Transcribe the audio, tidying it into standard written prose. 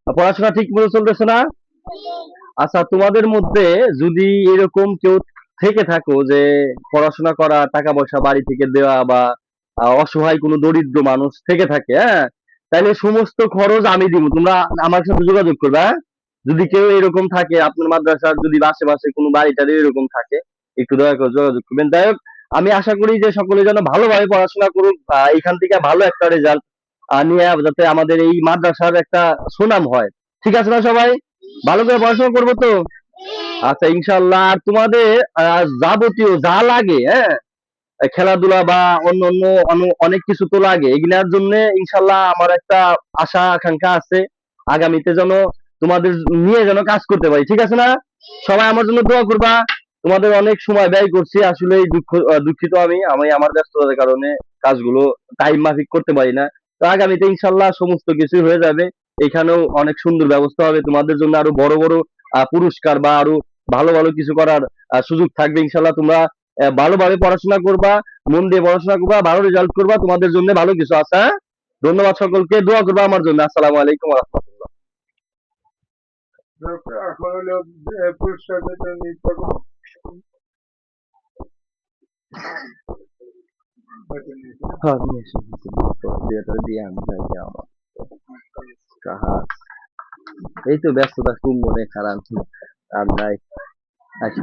পড়াশোনা ঠিক মতো চলতেছে না? আচ্ছা, তোমাদের মধ্যে যদি এরকম কেউ থেকে থাকো যে পড়াশোনা করা, টাকা পয়সা বাড়ি থেকে দেওয়া বা অসহায় কোনো দরিদ্র মানুষ থেকে থাকে, হ্যাঁ, তাহলে সমস্ত খরচ আমি দিব, তোমরা আমার সাথে যোগাযোগ করবে, হ্যাঁ? যদি কেউ এরকম থাকে আপনার মাদ্রাসার, যদি আশেপাশে কোনো বাড়িটারে এরকম থাকে, একটু দয়া করে যোগাযোগ করবেন। যাই হোক, আমি আশা করি যে সকলে যেন ভালোভাবে পড়াশোনা করুক, এখান থেকে ভালো একটা রেজাল্ট নিয়ে যাতে আমাদের এই মাদ্রাসার একটা সুনাম হয়। ঠিক আছে না সবাই? ভালো করে পড়াশোনা করবো তো? আচ্ছা, ইনশাল্লাহ। আর তোমাদের যাবতীয় যা লাগে, হ্যাঁ, খেলাধুলা বা অন্য অন্য অনেক কিছু তো লাগে, এগুলার জন্য ইনশাল্লাহ আমার একটা আশা আকাঙ্ক্ষা আছে, আগামীতে যেন তোমাদের নিয়ে যেন কাজ করতে পারি। ঠিক আছে না? সবাই আমার জন্য দোয়া করবা। তোমাদের অনেক সময় ব্যয় করছি, আসলে দুঃখিত। আমি আমি আমার ব্যস্ততার কারণে কাজগুলো টাইম মাফিক করতে পারি না। তো আগামীতে ইনশাল্লাহ সমস্ত কিছু হয়ে যাবে। এখানেও অনেক সুন্দর ব্যবস্থা হবে তোমাদের জন্য, আরো বড় বড় পুরস্কার বা আরো ভালো ভালো কিছু করার সুযোগ থাকবে ইনশাল্লাহ। তোমরা ভালোভাবে পড়াশোনা করবা, মন দিয়ে পড়াশোনা করবা, ভালো রেজাল্ট করবা, তোমাদের জন্য ভালো কিছু আছে, হ্যাঁ? ধন্যবাদ সকলকে, দোয়া করবা আমার জন্য। আসসালামু আলাইকুম ওয়া রাহমাতুল্লাহ। এখন হলো পুরস্কার বিতরণ নিতে হ্যাঁ, নিয়ে এসো। দিয়ে আমি যাই আমার কাহা। এই তো ব্যস্ততা খুব মনে খারাপ। আর নাই আসি